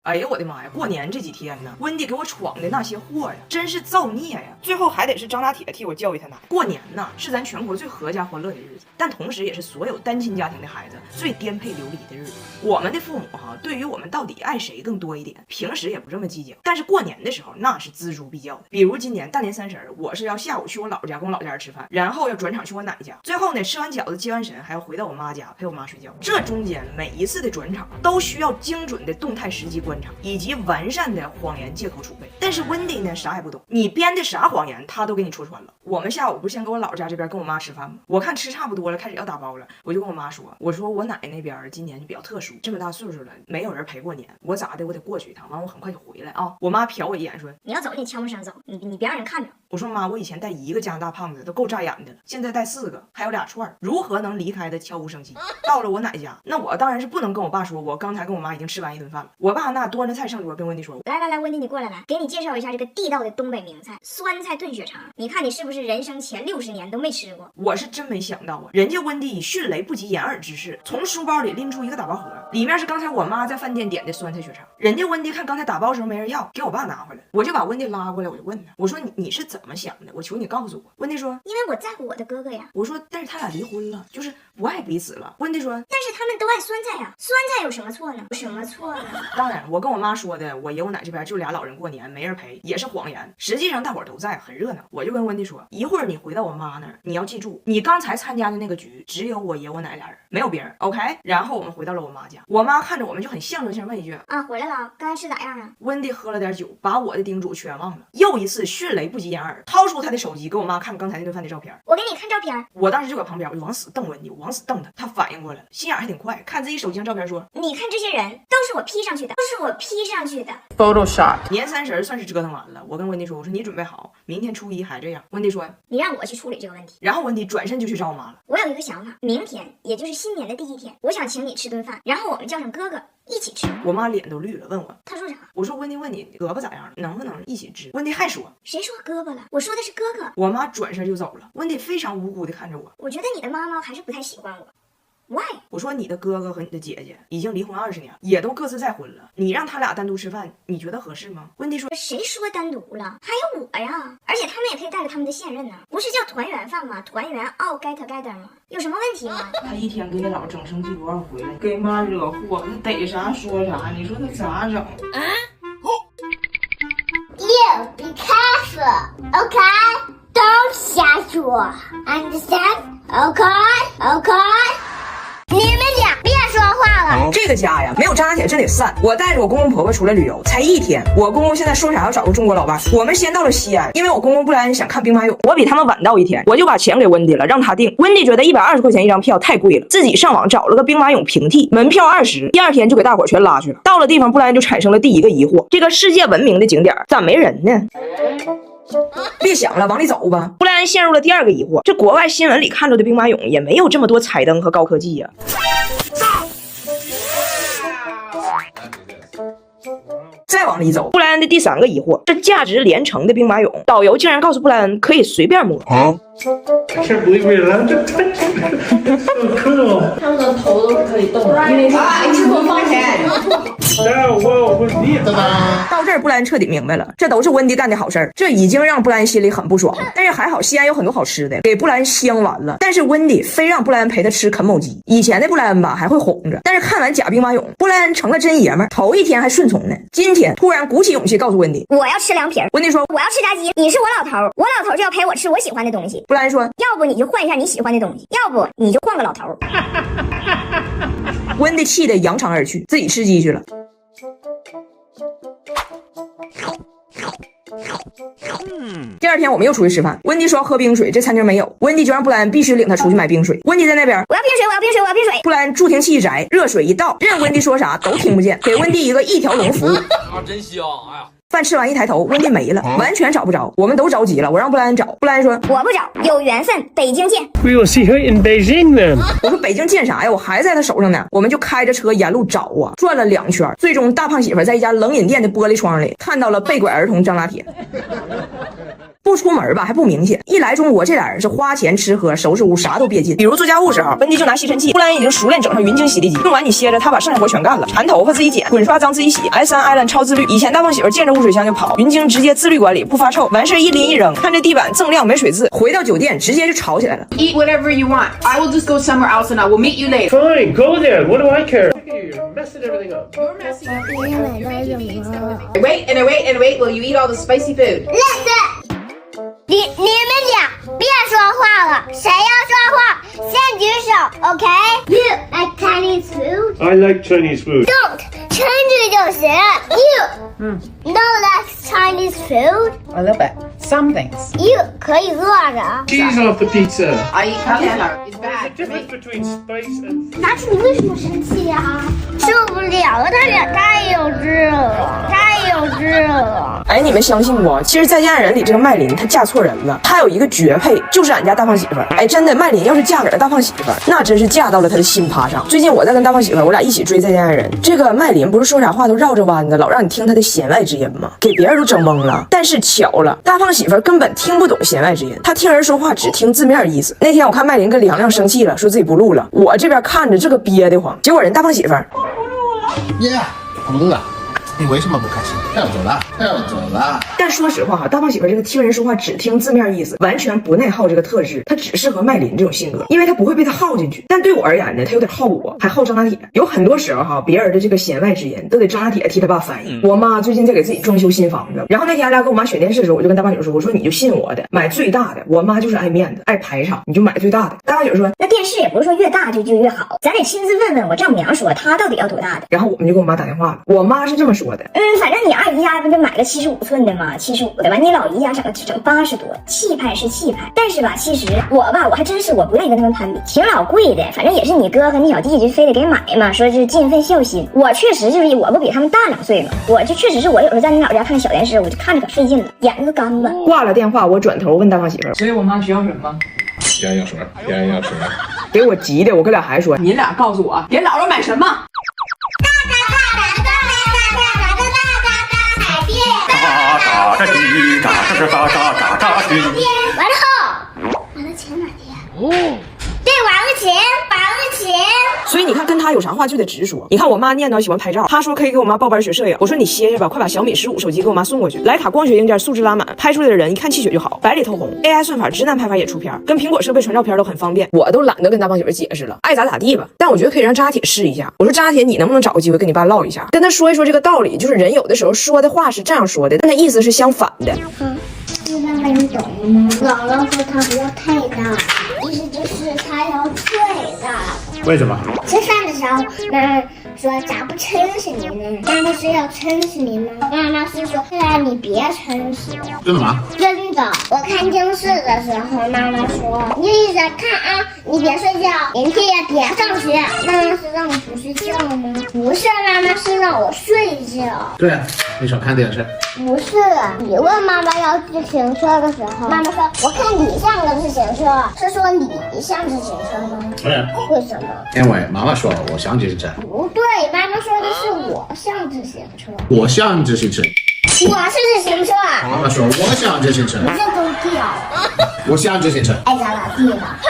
哎呀，我的妈呀！过年这几天呢，温迪给我闯的那些祸呀，真是造孽呀！最后还得是张大铁替我教育他奶。过年呢，是咱全国最阖家欢乐的日子，但同时也是所有单亲家庭的孩子最颠沛流离的日子。我们的父母对于我们到底爱谁更多一点，平时也不这么计较，但是过年的时候那是锱铢必较的。比如今年大年30，我是要下午去我姥家跟我姥家人吃饭，然后要转场去我奶家，最后呢吃完饺子接完神还要回到我妈家陪我妈睡觉。这中间每一次的转场都需要精准的动态时机观察以及完善的谎言借口储备。但是温迪呢啥也不懂，你编的啥谎言他都给你戳穿了。我们下午不是先跟我姥家这边跟我妈吃饭吗？我看吃差不多了，开始要打包了，我就跟我妈说，我说我奶那边今年就比较特殊，这么大岁数了没有人陪过年，我咋的我得过去一趟，完我很快就回来啊。我妈瞟我一眼说，你要走你悄没声走，你别让人看着。我说妈，我以前带1个加拿大胖子都够扎眼的了，现在带4个，还有2串，如何能离开的悄无声息？到了我奶家，那我当然是不能跟我爸说，我刚才跟我妈已经吃完一顿饭了。我爸那端着菜上桌，跟温迪说，来，温迪你过来，给你介绍一下这个地道的东北名菜——酸菜炖血肠。你看你是不是人生前60年都没吃过？我是真没想到啊，人家温迪以迅雷不及掩耳之势，从书包里拎出一个打包盒，里面是刚才我妈在饭店点的酸菜血肠。人家温迪看刚才打包的时候没人要，给我爸拿回来，我就把温迪拉过来，我就问他，我说你是怎么想的？我求你告诉我。温迪说，因为我在乎我的哥哥呀。我说，但是他俩离婚了，就是不爱彼此了。温迪说，但是他们都爱酸菜呀，酸菜有什么错呢？有什么错呢？当然，我跟我妈说的，我爷我奶这边就俩老人过年没人陪，也是谎言。实际上大伙都在，很热闹。我就跟温迪说，一会儿你回到我妈那儿，你要记住，你刚才参加的那个局只有我爷我奶俩人，没有别人 ，OK？ 然后我们回到了我妈家，我妈看着我们就很象征性问一句，啊，回来了，刚才吃咋样啊？温迪喝了点酒，把我的叮嘱全忘了，又一次迅雷不及掩耳，掏出他的手机给我妈看刚才那顿饭的照片。我给你看照片。我当时就搁旁边，我就往死瞪温迪，我往死瞪他，他反应过来了，心眼还挺快，看自己手机上照片说，你看这些人都是我 P 上去的Photoshop。年30算是折腾完了，我跟温迪说，我说你准备好，明天初1还这样。温迪说，你让我去处理这个问题。然后温迪转身就去找我妈了。我有一个想法，明天也就是新年的第1天，我想请你吃顿饭，然后我们叫上哥哥一起吃。我妈脸都绿了，问我，他说啥？我说温迪问你胳膊咋样了，能不能一起吃？温迪还说，谁说胳膊了？我说的是哥哥。我妈转身就走了。温迪非常无辜的看着我，我觉得你的妈妈还是不太喜欢我。Why？ 我说你的哥哥和你的姐姐已经离婚20年，也都各自再婚了，你让他俩单独吃饭，你觉得合适吗？温迪说，谁说单独了？还有我呀，而且他们也可以带着他们的现任呢，不是叫团圆饭吗？团圆 all get together 吗？有什么问题吗？他一天给你姥整生气多少回了，给妈惹祸，他逮啥说啥，你说他咋整？You be careful, okay? Don't 瞎说 ，understand? Okay? 你们俩别说话了。这个家呀，没有张大铁真得散。我带着我公公婆婆出来旅游，才1天，我公公现在说啥要找个中国老伴。我们先到了西安，因为我公公布莱恩想看兵马俑，我比他们晚到1天，我就把钱给温迪了，让他订。温迪觉得120块钱一张票太贵了，自己上网找了个兵马俑平替，门票20。第2天就给大伙全拉去了。到了地方，布莱恩就产生了第一个疑惑：这个世界闻名的景点咋没人呢？别想了，往里走吧。布莱恩陷入了第2个疑惑，这国外新闻里看到的兵马俑也没有这么多彩灯和高科技呀。再往里走，布莱恩的第3个疑惑，这价值连城的兵马俑，导游竟然告诉布莱恩可以随便摸。这不会了，这太上课了。他们的头都是可以动的，因为是多放钱。我问的吧。到这儿，布莱恩彻底明白了，这都是温迪干的好事儿，这已经让布莱恩心里很不爽。但是还好，西安有很多好吃的，给布莱恩香完了。但是温迪非让布莱恩陪他吃啃某鸡。以前的布莱恩吧还会哄着，但是看完假兵马俑，布莱恩成了真爷们儿。头1天还顺从呢，今天突然鼓起勇气告诉温迪，我要吃凉皮儿。温迪说，我要吃炸鸡。你是我老头，我老头就要陪我吃我喜欢的东西。布莱恩说，要不你就换一下你喜欢的东西，要不你就换个老头。温迪气得扬长而去，自己吃鸡去了。第2天我们又出去吃饭，温迪说要喝冰水，这餐厅没有，温迪就让布莱恩必须领他出去买冰水。温迪在那边，我要冰水，我要冰水，我要冰水。布莱恩助听器一摘，热水一倒，任温迪说啥都听不见，给温迪一个一条龙服务。啊，真香！哎呀。饭吃完一抬头，温迪没了，完全找不着。我们都着急了，我让布莱恩找，布莱恩说我不找，有缘分，北京见。 We will see her in Beijing then。我说北京见啥呀？我还在他手上呢。我们就开着车沿路找啊，转了2圈，最终大胖媳妇在一家冷饮店的玻璃窗里看到了被拐儿童张大铁。不出门吧还不明显，一来中国这俩人是花钱吃喝，收拾屋啥都别进。比如做家务时候，温迪就拿吸尘器，布兰已经熟练整上云晶洗涤机，用完你歇着，他把剩下活全干了。缠头发自己剪，滚刷脏自己洗。S3 Island 超自律，以前大胖媳妇见着污水箱就跑，云晶直接自律管理，不发臭，完事一拎一扔，看这地板锃亮没水渍。回到酒店直接就吵起来了。Eat whatever you want. I will just go somewhere else and I will meet you later. Fine, go there. What do I care? You're messing everything up. You're messy. Wait and I wait and I wait while you eat all the spicy food. Listen，你们俩别说话了，谁要说话先举手 ，OK？You like Chinese food? I like Chinese food. Don't 撑着就行。You no like Chinese food? A little bit. Some things. You 可以饿着。 Cheese off the pizza. I eat cauliflower. It's bad. The difference between spice and 拿出你为什么生气呀？受不了了，他俩太幼稚了，太幼稚了。哎，你们相信不？其实《再见爱人》里这个麦琳她嫁错人了，她有一个绝配，就是俺家大胖媳妇儿。哎，真的，麦琳要是嫁给了大胖媳妇儿，那真是嫁到了他的新趴上。最近我在跟大胖媳妇儿，我俩一起追《再见爱人》，这个麦琳不是说啥话都绕着弯子，老让你听她的弦外之音吗？给别人都整懵了。但是巧了，大胖媳妇儿根本听不懂弦外之音，她听人说话只听字面意思。那天我看麦琳跟梁亮生气了，说自己不录了，我这边看着这个憋得慌，结果人大胖媳妇儿。耶，我们录了。你为什么不开心？他要走了，他要走了。但说实话哈，大胖媳妇这个听人说话只听字面意思，完全不内耗这个特质，她只适合麦琳这种性格，因为她不会被她耗进去。但对我而言呢，她有点耗我，还耗张大铁。有很多时候哈，别人的这个弦外之音都得张大铁替他爸翻译。我妈最近在给自己装修新房子，然后那天俺俩跟我妈选电视的时候，我就跟大胖媳妇说，我说你就信我的，买最大的。我妈就是爱面子，爱排场，你就买最大的。大胖媳妇说，那电视也不是说越大就越好，咱得亲自问问我丈母娘说她到底要多大的。然后我们就给我妈打电话了，我妈是这么说的，反正你二姨家不就买个75寸的吗？75的吧，你老姨家整80多，气派是气派，但是吧，其实我还真是我不愿意跟他们攀比，挺老贵的，反正也是你哥和你小弟就非得给买嘛，说是尽份孝心。我确实就是我不比他们大2岁嘛，我就确实是我有时候在你老家看小电视，我就看着可费劲了，眼睛都干了。挂了电话，我转头问大胖媳妇，所以我妈需要什么？要药水，要药水。给我急的，我跟俩还说，你俩告诉我，给姥姥买什么？完了，完了钱哪天？哦，对，完了钱。所以你看跟他有啥话就得直说。你看我妈念叨喜欢拍照，她说可以给我妈报班学摄影，我说你歇歇吧，快把小米15手机给我妈送过去，徕卡光学硬件素质拉满，拍出来的人一看气血就好，白里透红。AI 算法直男拍法也出片，跟苹果设备传照片都很方便，我都懒得跟大胖媳妇解释了，爱咋咋地吧。但我觉得可以让张大铁试一下，我说张大铁你能不能找个机会跟你爸唠一下，跟他说一说这个道理，就是人有的时候说的话是这样说的，但他意思是相反的。妈妈，你懂了吗？姥姥说它不要太大，意思就是它要最大。为什么？吃饭的时候，妈妈说咋不撑死你呢？妈妈是要撑死你吗？妈妈是说，你别撑死我。真的吗？真的，我看电视的时候，妈妈说你一直看啊，你别睡觉，明天也别上学。妈妈是让你不睡觉吗？不是，妈妈是让我睡觉。对啊，你想看电视？不是，你问妈妈要自行车的时候，妈妈说我看你像个自行车，是说你像自行车吗？对啊。为什么？因为妈妈说我像自行车。不对，妈妈说的是我像自行车。我像自行车。我是自行车。妈妈说我像自行车。你这都掉了。我像自行车。爱咋咋地吧。哼。